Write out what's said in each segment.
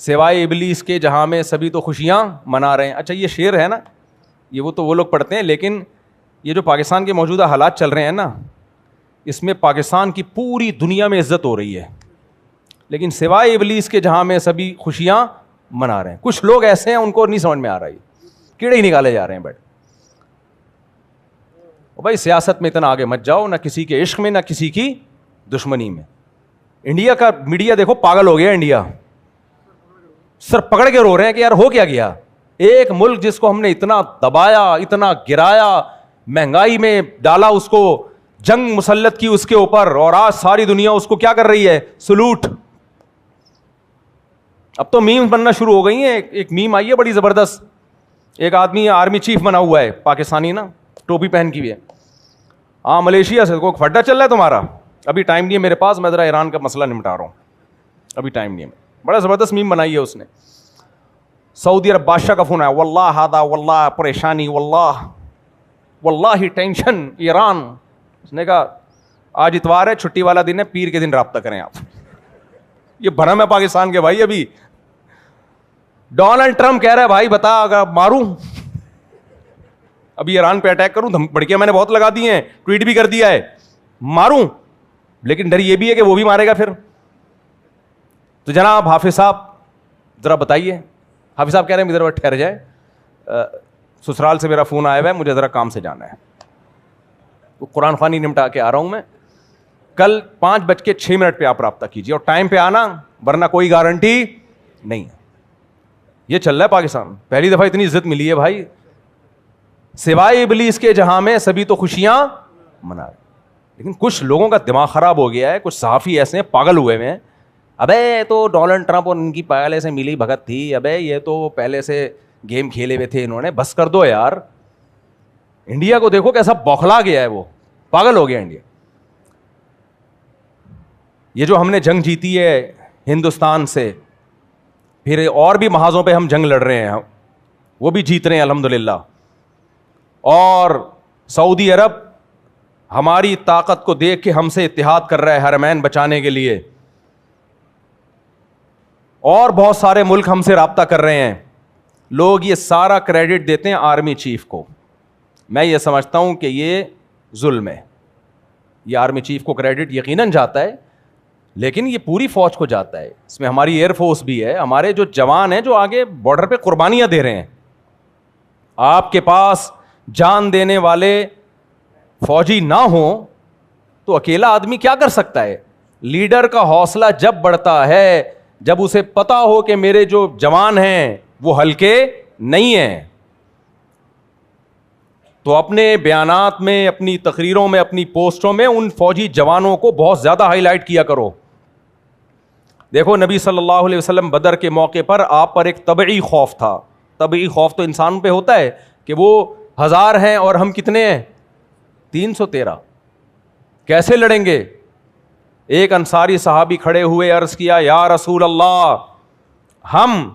سوائے ابلیس کے جہاں میں سبھی تو خوشیاں منا رہے ہیں. اچھا یہ شعر ہے نا, یہ وہ تو وہ لوگ پڑھتے ہیں, لیکن یہ جو پاکستان کے موجودہ حالات چل رہے ہیں نا, اس میں پاکستان کی پوری دنیا میں عزت ہو رہی ہے, لیکن سوائے ابلیس کے جہاں میں سبھی خوشیاں منا رہے ہیں. کچھ لوگ ایسے ہیں ان کو نہیں سمجھ میں آ رہا, ہے کیڑے ہی نکالے جا رہے ہیں. بیٹھ بھائی سیاست میں اتنا آگے مت جاؤ, نہ کسی کے عشق میں نہ کسی کی دشمنی میں. انڈیا کا میڈیا دیکھو پاگل ہو گیا. انڈیا سر پکڑ کے رو رہے ہیں کہ یار ہو کیا گیا. ایک ملک جس کو ہم نے اتنا دبایا, اتنا گرایا, مہنگائی میں ڈالا, اس کو جنگ مسلط کی اس کے اوپر, اور آج ساری دنیا اس کو کیا کر رہی ہے, سلوٹ. اب تو میم بننا شروع ہو گئی ہیں. ایک میم آئی ہے بڑی زبردست, ایک آدمی آرمی چیف بنا ہوا ہے پاکستانی نا, ٹوپی پہن کی ہوئی ہے. ہاں ملیشیا سے کوئی پھڈا چل رہا ہے تمہارا, ابھی ٹائم نہیں ہے میرے پاس, میں ذرا ایران کا مسئلہ نمٹا رہا ہوں, ابھی ٹائم نہیں ہے. بڑا زبردست میم بنائی ہے اس نے. سعودی عرب بادشاہ کا فون آیا, واللہ ہادا واللہ پریشانی, واللہ ٹینشن ایران. اس نے کہا آج اتوار ہے, چھٹی والا دن ہے, پیر کے دن رابطہ کریں آپ. یہ بھرم ہے پاکستان کے بھائی. ابھی ڈونلڈ ٹرمپ کہہ رہا ہے بھائی بتا اگر ماروں, ابھی ایران پہ اٹیک کروں, بڑکیاں میں نے بہت لگا دی ہیں, ٹویٹ بھی کر دیا ہے, ماروں, لیکن ڈر یہ بھی ہے کہ وہ بھی مارے گا پھر. تو جناب حافظ صاحب ذرا بتائیے. حافظ صاحب کہہ رہے ہیں ذرا ٹھہر جائے, سسرال سے میرا فون آیا ہوا ہے, مجھے ذرا کام سے جانا ہے, قرآن خوانی نمٹا کے آ رہا ہوں میں. کل 5:06 پہ آپ رابطہ کیجیے, اور ٹائم پہ آنا, ورنہ کوئی گارنٹی نہیں. یہ چل رہا ہے پاکستان. پہلی دفعہ اتنی عزت ملی ہے بھائی. سوائے ابلیس کے جہاں میں سبھی تو خوشیاں منا رہے. لیکن کچھ لوگوں کا دماغ خراب ہو گیا ہے, کچھ صحافی ایسے ہیں پاگل ہوئے ہوئے ہیں. ابے تو ڈونلڈ ٹرمپ اور ان کی پہلے سے ملی بھگت تھی, ابے یہ تو پہلے سے گیم کھیلے ہوئے تھے انہوں نے, بس کر دو یار. انڈیا کو دیکھو کیسا بوکھلا گیا ہے, وہ پاگل ہو گیا انڈیا. یہ جو ہم نے جنگ جیتی ہے ہندوستان سے, پھر اور بھی محاذوں پہ ہم جنگ لڑ رہے ہیں, وہ بھی جیت رہے ہیں الحمدللہ. اور سعودی عرب ہماری طاقت کو دیکھ کے ہم سے اتحاد کر رہا ہے حرمین بچانے کے لیے, اور بہت سارے ملک ہم سے رابطہ کر رہے ہیں. لوگ یہ سارا کریڈٹ دیتے ہیں آرمی چیف کو. میں یہ سمجھتا ہوں کہ یہ ظلم ہے. یہ آرمی چیف کو کریڈٹ یقیناً جاتا ہے, لیکن یہ پوری فوج کو جاتا ہے. اس میں ہماری ایئر فورس بھی ہے, ہمارے جو جوان ہیں جو آگے بارڈر پہ قربانیاں دے رہے ہیں. آپ کے پاس جان دینے والے فوجی نہ ہوں تو اکیلا آدمی کیا کر سکتا ہے. لیڈر کا حوصلہ جب بڑھتا ہے, جب اسے پتا ہو کہ میرے جو جوان ہیں وہ ہلکے نہیں ہیں, تو اپنے بیانات میں, اپنی تقریروں میں, اپنی پوسٹوں میں ان فوجی جوانوں کو بہت زیادہ ہائی لائٹ کیا کرو. دیکھو نبی صلی اللہ علیہ وسلم بدر کے موقع پر آپ پر ایک طبعی خوف تھا. طبعی خوف تو انسان پہ ہوتا ہے کہ وہ 1000 ہیں اور ہم کتنے ہیں, 313, کیسے لڑیں گے. ایک انصاری صحابی کھڑے ہوئے, عرض کیا یا رسول اللہ, ہم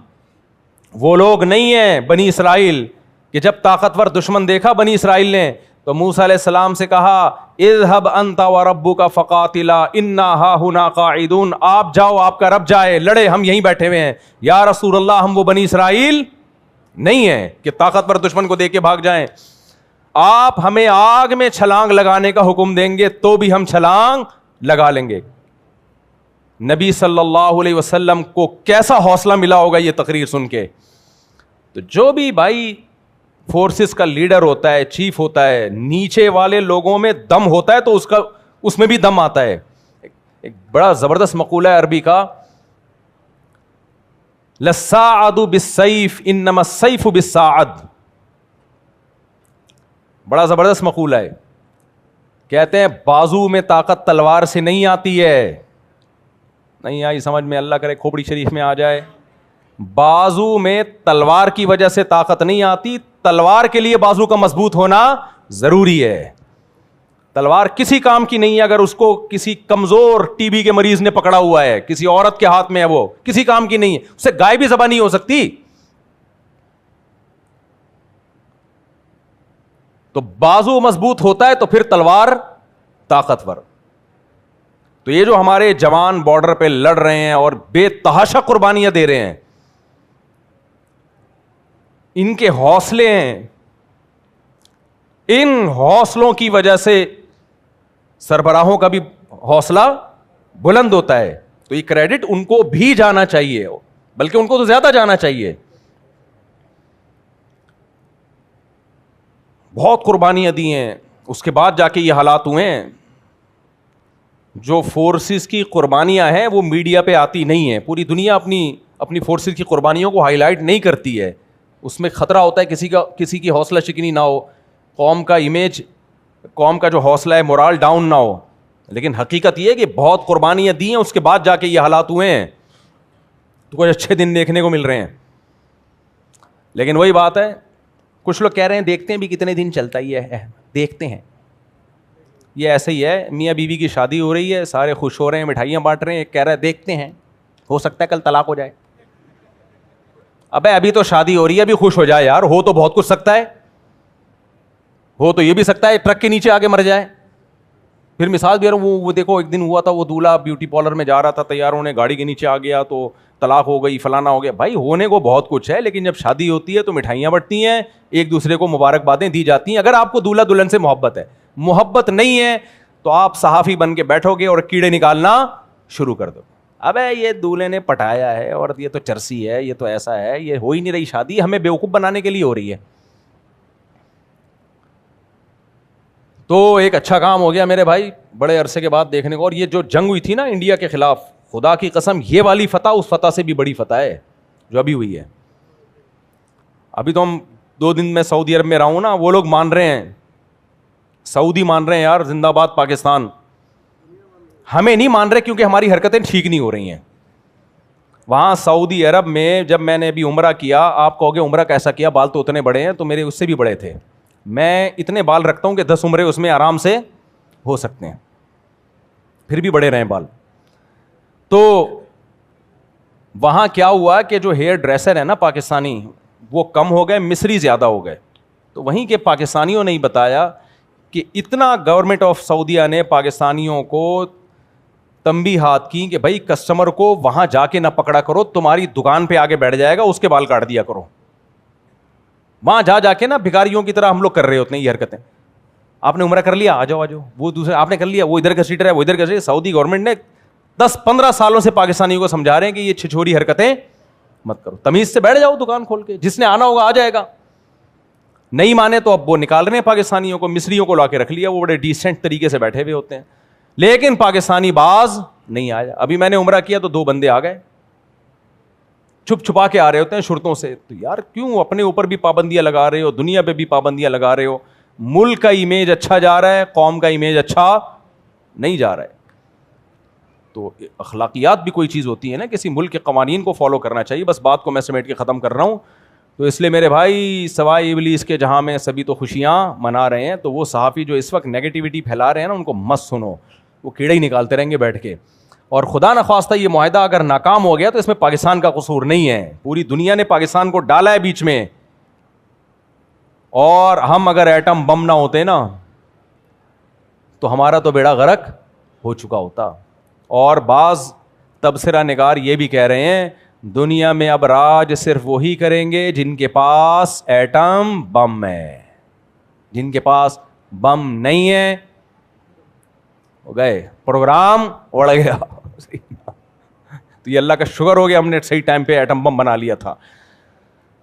وہ لوگ نہیں ہیں بنی اسرائیل کہ جب طاقتور دشمن دیکھا بنی اسرائیل نے تو موسیٰ علیہ السلام سے کہا اذهب انت وربک فقاتلا انا ہاہنا قاعدون, آپ جاؤ آپ کا رب جائے, لڑے, ہم یہیں بیٹھے ہوئے ہیں. یا رسول اللہ ہم وہ بنی اسرائیل نہیں ہیں کہ طاقتور دشمن کو دیکھ کے بھاگ جائیں. آپ ہمیں آگ میں چھلانگ لگانے کا حکم دیں گے تو بھی ہم چھلانگ لگا لیں گے. نبی صلی اللہ علیہ وسلم کو کیسا حوصلہ ملا ہوگا یہ تقریر سن کے. تو جو بھی بھائی فورسز کا لیڈر ہوتا ہے, چیف ہوتا ہے, نیچے والے لوگوں میں دم ہوتا ہے تو اس میں بھی دم آتا ہے. ایک بڑا زبردست مقولہ ہے عربی کا, للساعد بالسیف انما السیف بالساعد. بڑا زبردست مقولہ ہے. کہتے ہیں بازو میں طاقت تلوار سے نہیں آتی ہے. نہیں آئی سمجھ میں, اللہ کرے کھوپڑی شریف میں آ جائے. بازو میں تلوار کی وجہ سے طاقت نہیں آتی, تلوار کے لیے بازو کا مضبوط ہونا ضروری ہے. تلوار کسی کام کی نہیں ہے اگر اس کو کسی کمزور ٹی بی کے مریض نے پکڑا ہوا ہے, کسی عورت کے ہاتھ میں ہے, وہ کسی کام کی نہیں ہے, اس سے گائے بھی ذبح نہیں ہو سکتی. تو بازو مضبوط ہوتا ہے تو پھر تلوار طاقتور. تو یہ جو ہمارے جوان بارڈر پہ لڑ رہے ہیں اور بے تحاشا قربانیاں دے رہے ہیں, ان کے حوصلے ہیں, ان حوصلوں کی وجہ سے سربراہوں کا بھی حوصلہ بلند ہوتا ہے. تو یہ کریڈٹ ان کو بھی جانا چاہیے, بلکہ ان کو تو زیادہ جانا چاہیے. بہت قربانیاں دی ہیں, اس کے بعد جا کے یہ حالات ہوئے ہیں. جو فورسز کی قربانیاں ہیں وہ میڈیا پہ آتی نہیں ہیں. پوری دنیا اپنی فورسز کی قربانیوں کو ہائی لائٹ نہیں کرتی ہے. اس میں خطرہ ہوتا ہے کسی کی حوصلہ شکنی نہ ہو, قوم کا امیج, قوم کا جو حوصلہ ہے مورال ڈاؤن نہ ہو. لیکن حقیقت یہ ہے کہ بہت قربانیاں دی ہیں, اس کے بعد جا کے یہ حالات ہوئے ہیں. تو کچھ اچھے دن دیکھنے کو مل رہے ہیں. لیکن وہی بات ہے, کچھ لوگ کہہ رہے ہیں دیکھتے ہیں بھی کتنے دن چلتا ہی ہے, دیکھتے ہیں. یہ ایسے ہی ہے, میاں بیوی کی شادی ہو رہی ہے, سارے خوش ہو رہے ہیں, مٹھائیاں بانٹ رہے ہیں, ایک کہہ رہا ہے دیکھتے ہیں, ہو سکتا ہے کل طلاق ہو جائے. ابے ابھی تو شادی ہو رہی ہے, ابھی خوش ہو جائے یار, ہو تو بہت کچھ سکتا ہے. ہو تو یہ بھی سکتا ہے ٹرک کے نیچے آگے مر جائے. پھر مثال دے رہا ہوں, وہ دیکھو ایک دن ہوا تھا, وہ دولہا بیوٹی پارلر میں جا رہا تھا, تیار ہونے گاڑی کے نیچے آ گیا تو طلاق ہو گئی, فلانا ہو گیا. بھائی ہونے کو بہت کچھ ہے, لیکن جب شادی ہوتی ہے تو مٹھائیاں بٹتی ہیں, ایک دوسرے کو مبارکبادیں دی جاتی ہیں. اگر آپ کو دولہا دلہن سے محبت ہے, محبت نہیں ہے تو آپ صحافی بن کے بیٹھو گے اور کیڑے نکالنا شروع کر دو. ابے یہ دولہے نے پٹایا ہے, اور یہ تو چرسی ہے, یہ تو ایسا ہے, یہ ہو ہی نہیں رہی شادی, ہمیں بیوقوف بنانے کے لیے ہو رہی ہے. تو ایک اچھا کام ہو گیا میرے بھائی بڑے عرصے کے بعد دیکھنے کو. اور یہ جو جنگ ہوئی تھی نا انڈیا کے خلاف, خدا کی قسم یہ والی فتح اس فتح سے بھی بڑی فتح ہے جو ابھی ہوئی ہے. ابھی تو ہم 2 دن میں سعودی عرب میں رہا ہوں نا, وہ لوگ مان رہے ہیں, سعودی مان رہے ہیں یار زندہ باد پاکستان. ہمیں نہیں مان رہے کیونکہ ہماری حرکتیں ٹھیک نہیں ہو رہی ہیں. وہاں سعودی عرب میں جب میں نے ابھی عمرہ کیا, آپ کہو گے عمرہ کیسا کیا, بال تو اتنے بڑے ہیں, تو میرے اس سے بھی بڑے تھے. میں اتنے بال رکھتا ہوں کہ 10 عمرے اس میں آرام سے ہو سکتے ہیں, پھر بھی بڑے رہیں بال. تو وہاں کیا ہوا کہ جو ہیئر ڈریسر ہے نا پاکستانی, وہ کم ہو گئے, مصری زیادہ ہو گئے. تو وہیں کے پاکستانیوں نے ہی بتایا کہ اتنا گورنمنٹ آف سعودیہ نے پاکستانیوں کو تنبیہات کی کہ بھائی کسٹمر کو وہاں جا کے نہ پکڑا کرو, تمہاری دکان پہ آگے بیٹھ جائے گا, اس کے بال کاٹ دیا کرو. وہاں جا کے نا بھکاریوں کی طرح ہم لوگ کر رہے ہوتے ہیں یہ حرکتیں. آپ نے عمرہ کر لیا, آ جاؤ, وہ دوسرے آپ نے کر لیا, وہ ادھر کا سیٹر ہے, وہ ادھر کا سیٹر. سعودی گورنمنٹ نے 10-15 سالوں سے پاکستانیوں کو سمجھا رہے ہیں کہ یہ چھچوری حرکتیں مت کرو, تمیز سے بیٹھ جاؤ دکان کھول کے, جس نے آنا ہوگا آ جائے گا. نہیں مانے تو اب وہ نکال رہے ہیں پاکستانیوں کو, مصریوں کو لا کے رکھ لیا, وہ بڑے ڈیسنٹ طریقے سے بیٹھے ہوئے ہوتے ہیں. لیکن پاکستانی باز نہیں آیا. ابھی میں نے عمرہ کیا تو 2 بندے آ گئے, چھپ چھپا کے آ رہے ہوتے ہیں شرطوں سے. تو یار کیوں اپنے اوپر بھی پابندیاں لگا رہے ہو, دنیا پہ بھی پابندیاں لگا رہے ہو. ملک کا امیج اچھا جا رہا ہے, قوم کا امیج اچھا نہیں جا رہا ہے. تو اخلاقیات بھی کوئی چیز ہوتی ہے نا, کسی ملک کے قوانین کو فالو کرنا چاہیے. بس بات کو میں سمیٹ کے ختم کر رہا ہوں. تو اس لیے میرے بھائی سوائے ابلیس کے جہاں میں سبھی تو خوشیاں منا رہے ہیں. تو وہ صحافی جو اس وقت نیگیٹیوٹی پھیلا رہے ہیں نا, ان کو مت سنو, وہ کیڑے ہی نکالتے رہیں گے بیٹھ کے. اور خدا نخواستہ یہ معاہدہ اگر ناکام ہو گیا تو اس میں پاکستان کا قصور نہیں ہے, پوری دنیا نے پاکستان کو ڈالا ہے بیچ میں. اور ہم اگر ایٹم بم نہ ہوتے نا تو ہمارا تو بیڑا غرق ہو چکا ہوتا. اور بعض تبصرہ نگار یہ بھی کہہ رہے ہیں دنیا میں اب راج صرف وہی کریں گے جن کے پاس ایٹم بم ہے, جن کے پاس بم نہیں ہے ہو گئے, پروگرام اڑ گیا. تو یہ اللہ کا شکر ہو گیا ہم نے صحیح ٹائم پہ ایٹم بم بنا لیا تھا.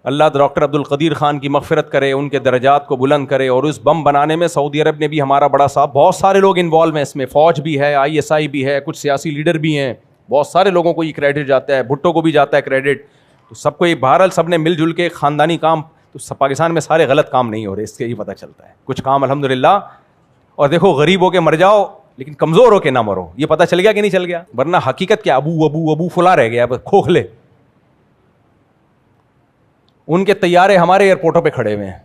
اللہ ڈاکٹر عبد القدیر خان کی مغفرت کرے, ان کے درجات کو بلند کرے. اور اس بم بنانے میں سعودی عرب نے بھی ہمارا بڑا ساتھ, بہت سارے لوگ انوالو ہیں اس میں, فوج بھی ہے, ISI بھی ہے, کچھ سیاسی لیڈر بھی ہیں, بہت سارے لوگوں کو یہ کریڈٹ جاتا ہے, بھٹو کو بھی جاتا ہے کریڈٹ. تو سب کو یہ بہرحال سب نے مل جل کے خاندانی کام. تو پاکستان میں سارے غلط کام نہیں ہو رہے, اس سے ہی پتہ چلتا ہے کچھ کام الحمدللہ. اور دیکھو غریب ہو کے مر جاؤ لیکن کمزور ہو کے نہ مرو, یہ پتہ چل گیا کہ نہیں چل گیا. ورنہ حقیقت کیا, ابو ابو ابو فلاں رہ گیا, کھوکھلے. ان کے طیارے ہمارے ایئرپورٹوں پہ کھڑے ہوئے ہیں,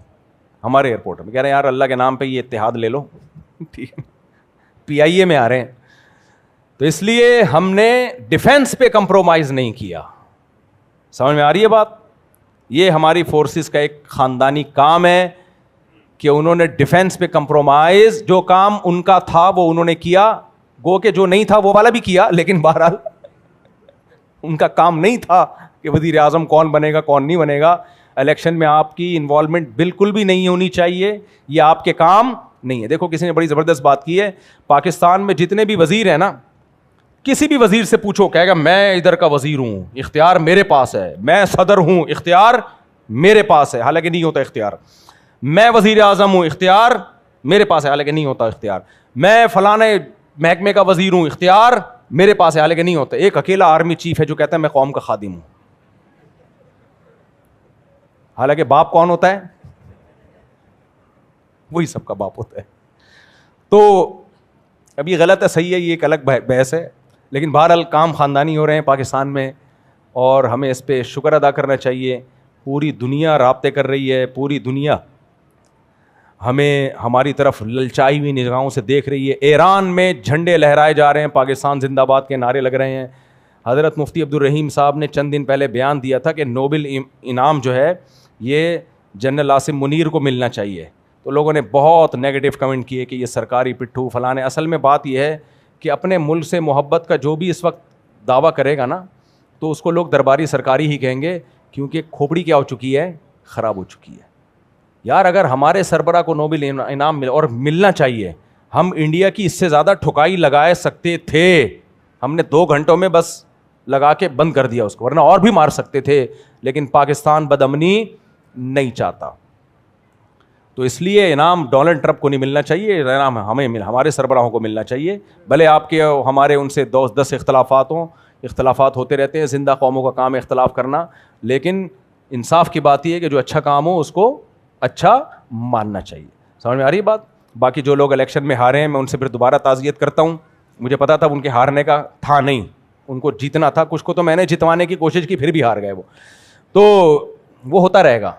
ہمارے ایئرپورٹ میں کہہ رہے ہیں یار اللہ کے نام پہ یہ اتحاد لے لو, ٹھیک ہے, PIA میں آ رہے ہیں. تو اس لیے ہم نے ڈیفینس پہ کمپرومائز نہیں کیا. سمجھ میں آ رہی ہے بات؟ یہ ہماری فورسز کا ایک خاندانی کام ہے کہ انہوں نے ڈیفینس پہ کمپرومائز, جو کام ان کا تھا وہ انہوں نے کیا, گو کہ جو نہیں تھا وہ والا بھی کیا, لیکن بہرحال ان کا کام نہیں تھا کہ وزیر اعظم کون بنے گا کون نہیں بنے گا. الیکشن میں آپ کی انوالومنٹ بالکل بھی نہیں ہونی چاہیے, یہ آپ کے کام نہیں ہے. دیکھو کسی نے بڑی زبردست بات کی ہے, پاکستان میں جتنے بھی وزیر ہیں نا, کسی بھی وزیر سے پوچھو کہے گا میں ادھر کا وزیر ہوں, اختیار میرے پاس ہے, میں صدر ہوں, اختیار میرے پاس ہے, حالانکہ نہیں ہوتا اختیار. میں وزیر اعظم ہوں, اختیار میرے پاس ہے, حالانکہ نہیں ہوتا اختیار. میں فلانے محکمے کا وزیر ہوں, اختیار میرے پاس ہے, حالانکہ نہیں ہوتا. ایک اکیلا آرمی چیف ہے جو کہتا ہے میں قوم کا خادم ہوں, حالانکہ باپ کون ہوتا ہے؟ وہی سب کا باپ ہوتا ہے. تو اب یہ غلط ہے صحیح ہے, یہ ایک الگ بحث ہے, لیکن بہرحال کام خاندانی ہو رہے ہیں پاکستان میں, اور ہمیں اس پہ شکر ادا کرنا چاہیے. پوری دنیا رابطے کر رہی ہے, پوری دنیا ہمیں ہماری طرف للچائی ہوئی نگاہوں سے دیکھ رہی ہے. ایران میں جھنڈے لہرائے جا رہے ہیں, پاکستان زندہ باد کے نعرے لگ رہے ہیں. حضرت مفتی عبدالرحیم صاحب نے چند دن پہلے بیان دیا تھا کہ نوبل انعام جو ہے یہ جنرل عاصم منیر کو ملنا چاہیے. تو لوگوں نے بہت نیگیٹو کمنٹ کیے کہ یہ سرکاری پٹھو فلانے. اصل میں بات یہ ہے کہ اپنے ملک سے محبت کا جو بھی اس وقت دعویٰ کرے گا نا, تو اس کو لوگ درباری سرکاری ہی کہیں گے, کیونکہ کھوپڑی کیا ہو چکی ہے, خراب ہو چکی ہے. یار اگر ہمارے سربراہ کو نوبل انعام اور ملنا چاہیے, ہم انڈیا کی اس سے زیادہ ٹھکائی لگا سکتے تھے. ہم نے 2 گھنٹوں میں بس لگا کے بند کر دیا اس کو, ورنہ اور بھی مار سکتے تھے. لیکن پاکستان بدامنی نہیں چاہتا, تو اس لیے انعام ڈونلڈ ٹرمپ کو نہیں ملنا چاہیے, انعام ہمیں ہمارے سربراہوں کو ملنا چاہیے. بھلے آپ کے ہمارے ان سے 10 اختلافات ہوں, اختلافات ہوتے رہتے ہیں, زندہ قوموں کا کام ہے اختلاف کرنا, لیکن انصاف کی بات یہ ہے کہ جو اچھا کام ہو اس کو اچھا ماننا چاہیے. سمجھ میں آ رہی ہے بات؟ باقی جو لوگ الیکشن میں ہارے ہیں میں ان سے پھر دوبارہ تعزیت کرتا ہوں. مجھے پتا تھا ان کے ہارنے کا تھا نہیں, ان کو جیتنا تھا. کچھ کو تو میں نے جتوانے کی کوشش کی, پھر بھی ہار گئے وہ, تو وہ ہوتا رہے گا.